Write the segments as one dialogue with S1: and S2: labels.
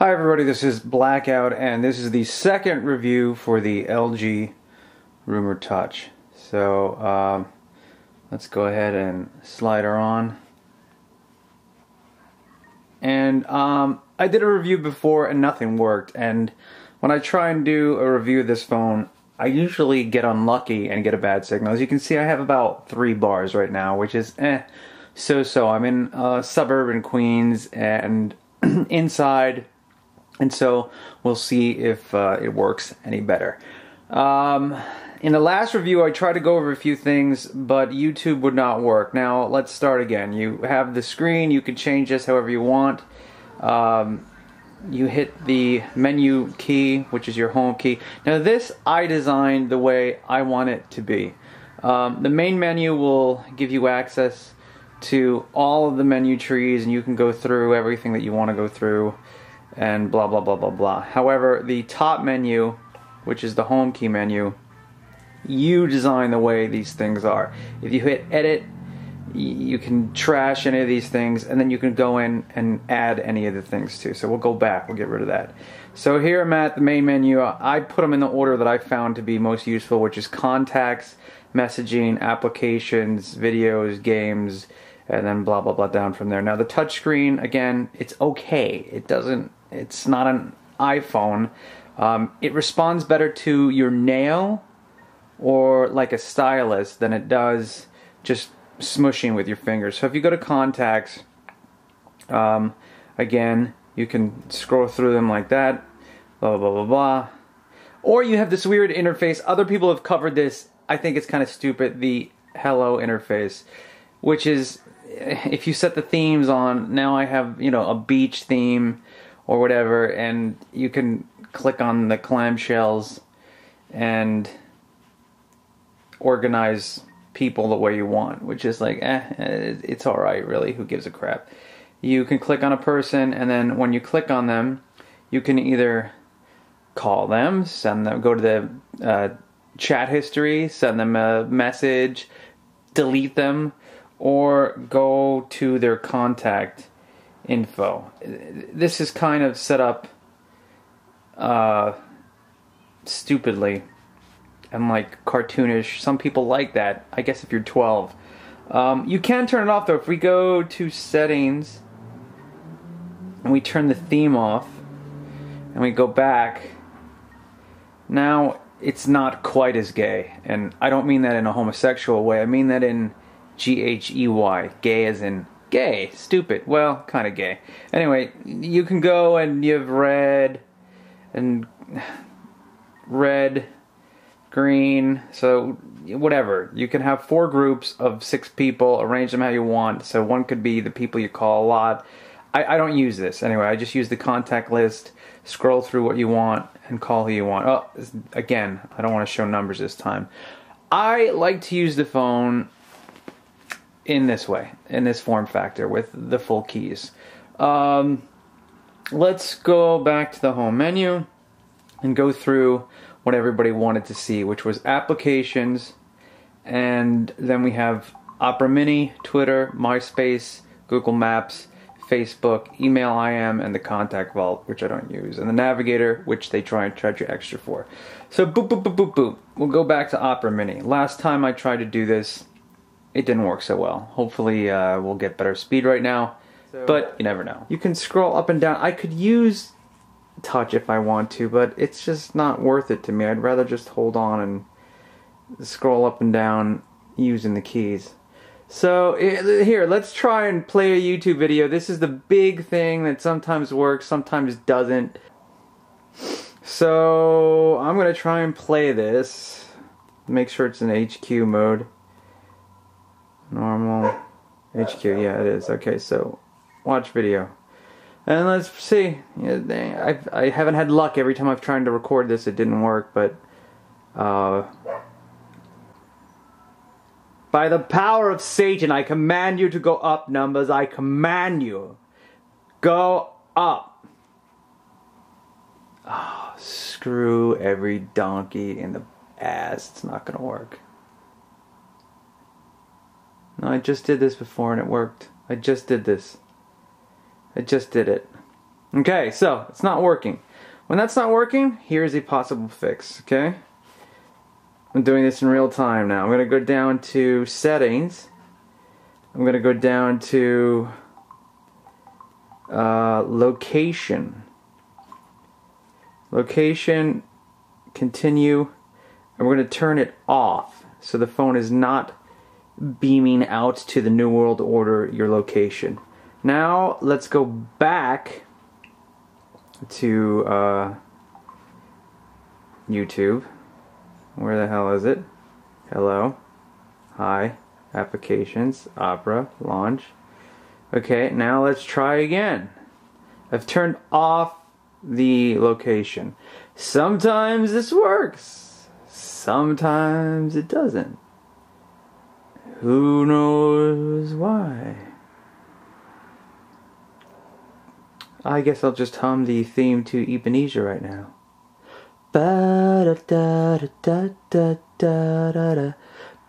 S1: Hi everybody, this is Blackout, and this is the second review for the LG Rumor Touch. So let's go ahead and slide her on. And I did a review before and nothing worked, and when I try and do a review of this phone, I usually get unlucky and get a bad signal. As you can see, I have about 3 bars right now, which is so-so. I'm in suburban Queens and inside, and so we'll see if it works any better. In the last review, I tried to go over a few things, but YouTube would not work. Now, let's start again. You have the screen. You can change this however you want. You hit the menu key, which is your home key. Now, this I designed the way I want it to be. The main menu will give you access to all of the menu trees, and you can go through everything that you want to go through, and blah, blah, blah, blah, blah. However, the top menu, which is the home key menu, you design the way these things are. If you hit edit, you can trash any of these things, and then you can go in and add any of the things too. So we'll go back, we'll get rid of that. So here I'm at the main menu. I put them in the order that I found to be most useful, which is contacts, messaging, applications, videos, games, and then blah blah blah down from there. Now the touchscreen, again, it's okay. It's not an iPhone. It responds better to your nail or like a stylus than it does just smushing with your fingers. So if you go to contacts, again, you can scroll through them like that, blah blah blah blah. Or you have this weird interface. Other people have covered this. I think it's kind of stupid, the hello interface, which is, if you set the themes on, now I have, a beach theme or whatever, and you can click on the clamshells and organize people the way you want, which is like, it's alright, really, who gives a crap. You can click on a person, and then when you click on them, you can either call them, send them, go to the chat history, send them a message, delete them, or go to their contact info. This is kind of set up stupidly and like cartoonish. Some people like that, I guess, if you're 12. You can turn it off though. If we go to settings and we turn the theme off and we go back, now it's not quite as gay. And I don't mean that in a homosexual way. I mean that in G-H-E-Y, gay as in gay, stupid, well, kind of gay. Anyway, you can go and you have red, green, so whatever. You can have 4 groups of 6 people, arrange them how you want. So one could be the people you call a lot. I don't use this. Anyway, I just use the contact list, scroll through what you want, and call who you want. Oh, again, I don't want to show numbers this time. I like to use the phone in this way, in this form factor, with the full keys. Let's go back to the home menu and go through what everybody wanted to see, which was applications, and then we have Opera Mini, Twitter, MySpace, Google Maps, Facebook, Email IM, and the Contact Vault, which I don't use, and the Navigator, which they try and charge you extra for. So boop, boop, boop, boop, boop. We'll go back to Opera Mini. Last time I tried to do this, it didn't work so well. Hopefully we'll get better speed right now, but you never know. You can scroll up and down. I could use touch if I want to, but it's just not worth it to me. I'd rather just hold on and scroll up and down using the keys. So here, let's try and play a YouTube video. This is the big thing that sometimes works, sometimes doesn't. So I'm gonna try and play this. Make sure it's in HQ mode. Normal. HQ, yeah, it is. Okay, so watch video. And let's see. I haven't had luck. Every time I've tried to record this, it didn't work, but by the power of Satan, I command you to go up, numbers. I command you. Go up. Oh, screw every donkey in the ass. It's not gonna work. No, I just did this before and it worked. I just did this. I just did it. Okay, so it's not working. When that's not working, here's a possible fix, okay? I'm doing this in real time now. I'm going to go down to settings. I'm going to go down to location. Location, continue, and we're going to turn it off so the phone is not beaming out to the New World Order your location. Now let's go back to YouTube. Where the hell is it? Hello. Hi. Applications. Opera. Launch. Okay, now let's try again. I've turned off the location. Sometimes this works. Sometimes it doesn't. Who knows why? I guess I'll just hum the theme to Ebenezer right now. Ba da da da da da da da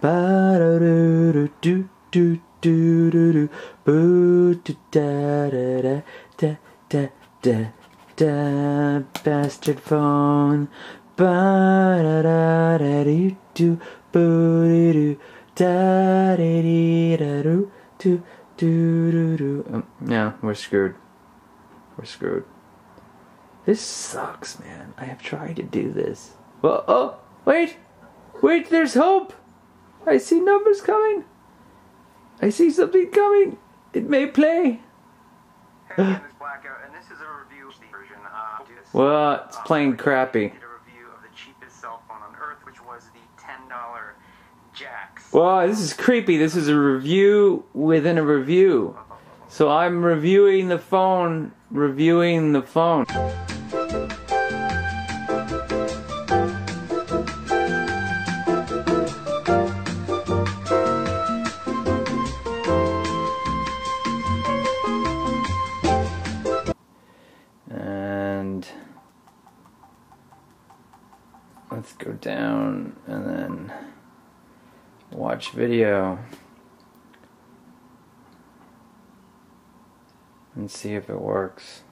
S1: ba da do do do do do do boo da da da da da da bastard phone ba da da da do do boo do da da da do do do do. Yeah, we're screwed. We're screwed. This sucks, man. I have tried to do this. Well, oh, wait! Wait, there's hope! I see numbers coming! I see something coming! It may play!
S2: Hey, my name is Blackout, and this is a review of the version.
S1: Well, it's playing crappy.
S2: I did a review of the cheapest cell phone on Earth, which was the $10 Jax.
S1: Well, this is creepy. This is a review within a review. So I'm reviewing the phone, reviewing the phone. And let's go down and then watch video. And see if it works.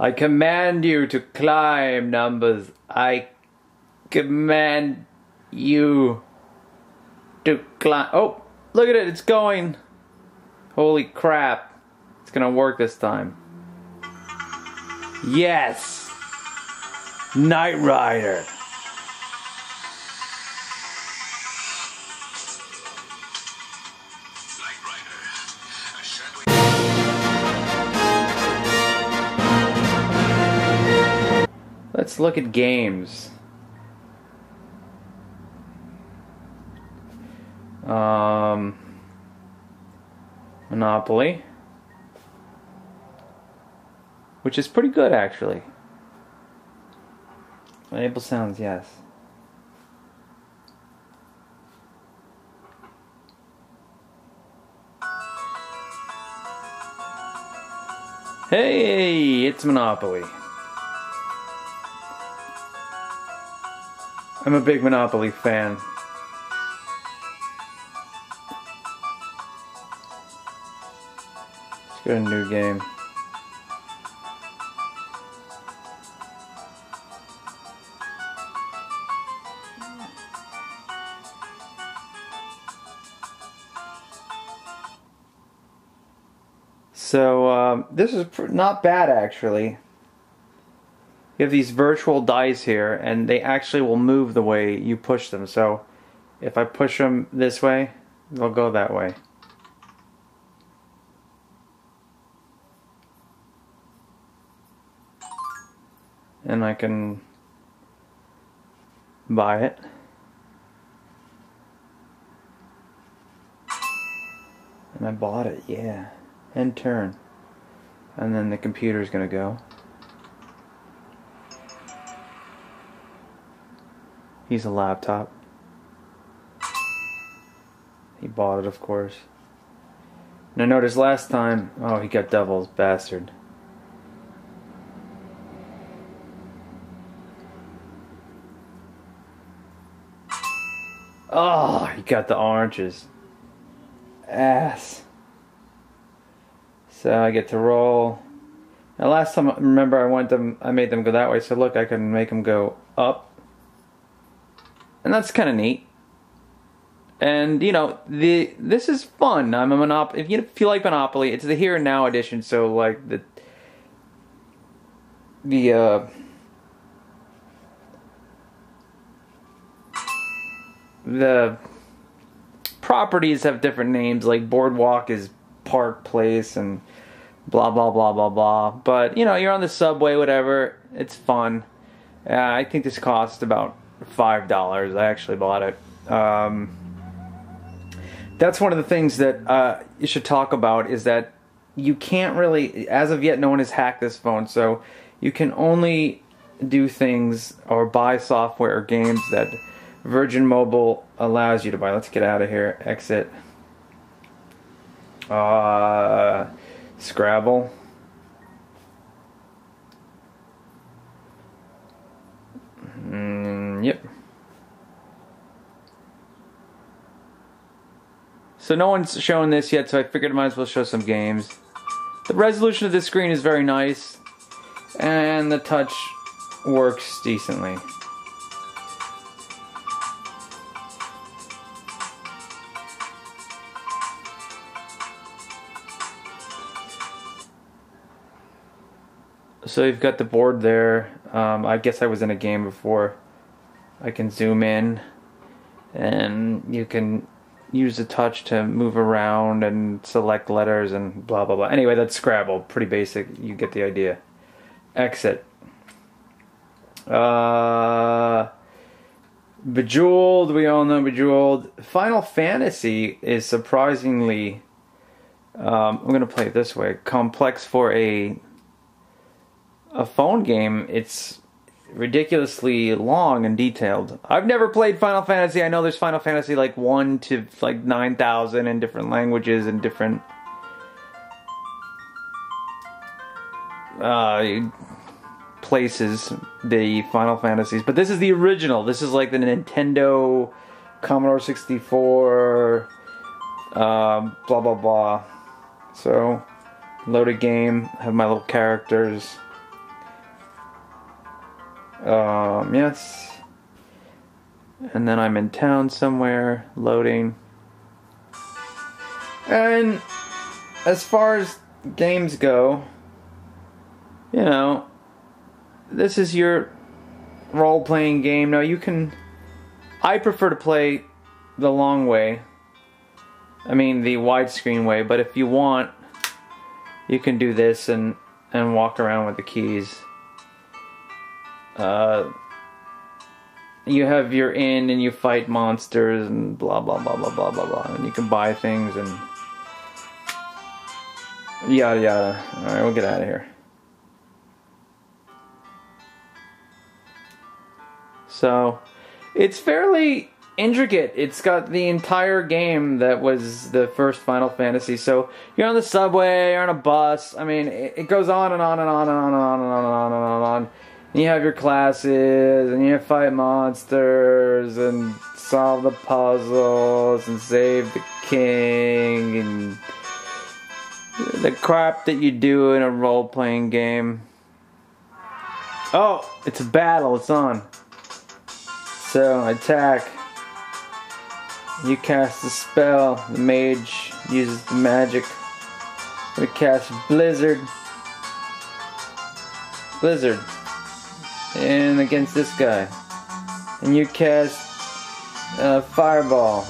S1: I command you to climb, numbers. I command you to climb. Oh, look at it, it's going. Holy crap. It's gonna work this time. Yes! Knight Rider. Let's look at games. Monopoly. Which is pretty good, actually. Enable sounds, yes. Hey, it's Monopoly. I'm a big Monopoly fan. Let's go to a new game. So, this is not bad, actually. You have these virtual dice here, and they actually will move the way you push them. So, if I push them this way, they'll go that way. And I can buy it. And I bought it, yeah. And turn. And then the computer's gonna go. He's a laptop. He bought it, of course. Now notice last time, oh, he got doubles, bastard. Oh, he got the oranges. Ass. So I get to roll. Now last time, remember, I made them go that way. So look, I can make them go up. And that's kind of neat. And, you know, this is fun. I'm a Monopoly. If you like Monopoly, it's the Here and Now edition. So, like, the properties have different names. Like, Boardwalk is Park Place and blah, blah, blah, blah, blah. But, you know, you're on the subway, whatever. It's fun. I think this cost about $5. I actually bought it. That's one of the things that you should talk about, is that you can't really, as of yet, no one has hacked this phone, so you can only do things or buy software or games that Virgin Mobile allows you to buy. Let's get out of here. Exit. Scrabble. Yep. So no one's shown this yet, so I figured I might as well show some games. The resolution of this screen is very nice, and the touch works decently. So you've got the board there. I guess I was in a game before. I can zoom in, and you can use the touch to move around and select letters and blah blah blah. Anyway, that's Scrabble. Pretty basic. You get the idea. Exit. Bejeweled. We all know Bejeweled. Final Fantasy is surprisingly, I'm gonna play it this way, complex for a phone game. It's ridiculously long and detailed. I've never played Final Fantasy. I know there's Final Fantasy like 1 to like 9,000 in different languages and different places, the Final Fantasies. But this is the original. This is like the Nintendo Commodore 64 blah blah blah. So load a game, have my little characters. Yes. And then I'm in town somewhere, loading. And as far as games go, you know, this is your role-playing game. Now you can, I prefer to play the long way. I mean the widescreen way, but if you want, you can do this and walk around with the keys. You have your inn and you fight monsters and blah blah blah blah blah blah blah, and you can buy things and yada yada. Alright, we'll get out of here. So it's fairly intricate. It's got the entire game that was the first Final Fantasy. So you're on the subway, you're on a bus. I mean, it goes on and on and on and on and on and on and on and on and on. And you have your classes, and you fight monsters, and solve the puzzles, and save the king, and the crap that you do in a role-playing game. Oh, it's a battle, it's on. So, attack. You cast a spell. The mage uses the magic. We cast Blizzard. Blizzard. And against this guy. And you cast Fireball.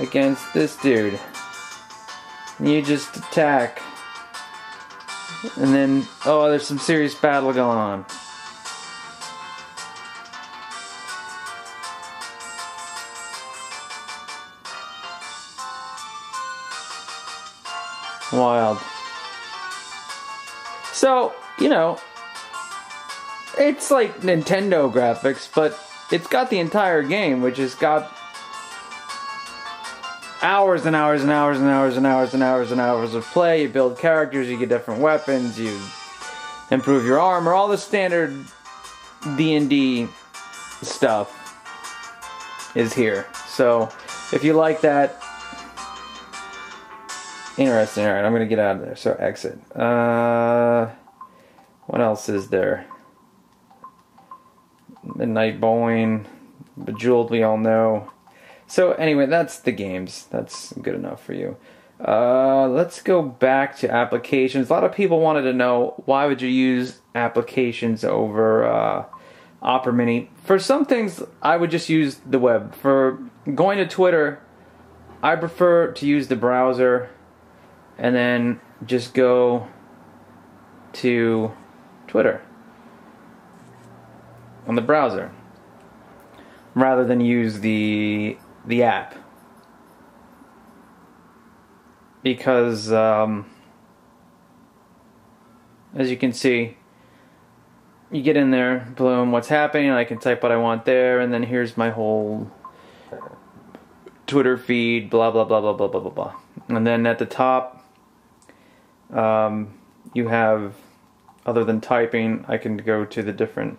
S1: Against this dude. And you just attack. And then, oh, there's some serious battle going on. Wild. So, you know, it's like Nintendo graphics, but it's got the entire game, which has got hours and hours and hours and hours and hours and hours and hours of play. You build characters, you get different weapons, you improve your armor, all the standard D&D stuff is here. So, if you like that, Interesting. Alright, I'm gonna get out of there. So exit. What else is there? Midnight Bowling, Bejeweled, we all know. So anyway, that's the games. That's good enough for you. Let's go back to applications. A lot of people wanted to know, why would you use applications over Opera Mini? For some things, I would just use the web. For going to Twitter, I prefer to use the browser and then just go to Twitter on the browser rather than use the app, because as you can see, you get in there, boom, what's happening, I can type what I want there, and then here's my whole Twitter feed, blah blah blah blah blah blah blah blah. And then at the top you have, other than typing, I can go to the different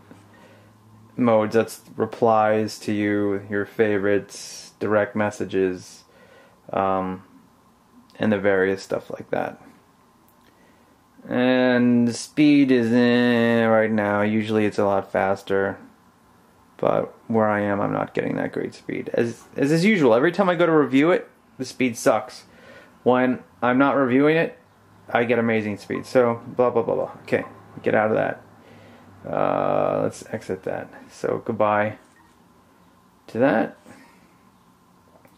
S1: modes. That's replies to you, your favorites, direct messages, and the various stuff like that. And the speed is in right now. Usually it's a lot faster, but where I am, I'm not getting that great speed. As is usual, every time I go to review it, the speed sucks. When I'm not reviewing it, I get amazing speed. So blah blah blah blah. Okay, get out of that. Let's exit that. So goodbye to that.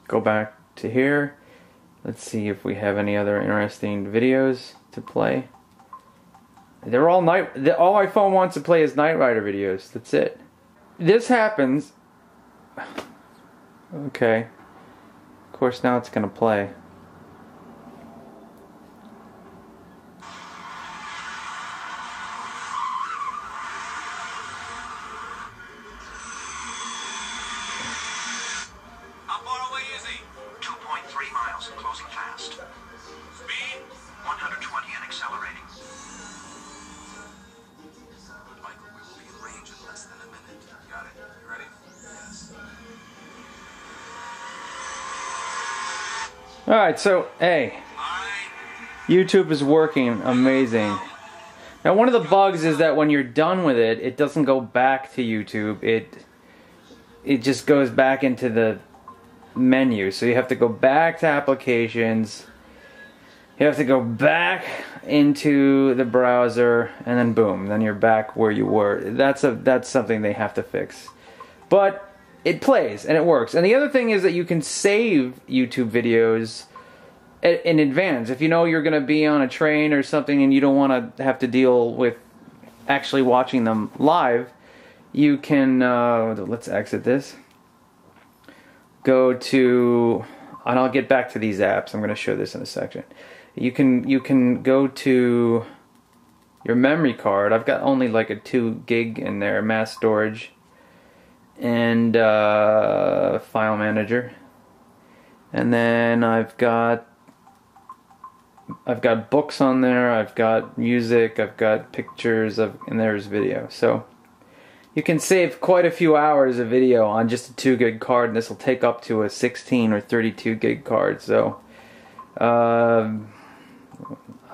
S1: Go back to here. Let's see if we have any other interesting videos to play. They're all all my phone wants to play is Knight Rider videos. That's it. This happens. Okay. Of course, now it's gonna play.
S3: Closing fast. Speed 120 and accelerating. Michael, we will be in range in less than a minute. Got it. You ready? Yes.
S1: Alright, so hey, YouTube is working amazing. Now one of the bugs is that when you're done with it, it doesn't go back to YouTube. It just goes back into the menu. So you have to go back to applications, you have to go back into the browser, and then boom, then you're back where you were. That's something they have to fix. But it plays and it works. And the other thing is that you can save YouTube videos in advance. If you know you're going to be on a train or something and you don't want to have to deal with actually watching them live, you can let's exit this. Go to, and I'll get back to these apps. I'm going to show this in a second. You can go to your memory card. I've got only like a 2 gig in there, mass storage, and file manager. And then I've got books on there. I've got music. I've got pictures and there's video. So you can save quite a few hours of video on just a 2 gig card, and this will take up to a 16 or 32 gig card. So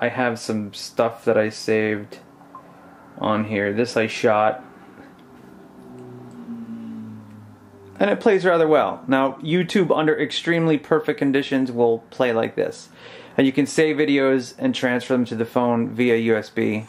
S1: I have some stuff that I saved on here. This I shot, and it plays rather well. Now YouTube under extremely perfect conditions will play like this, and you can save videos and transfer them to the phone via USB.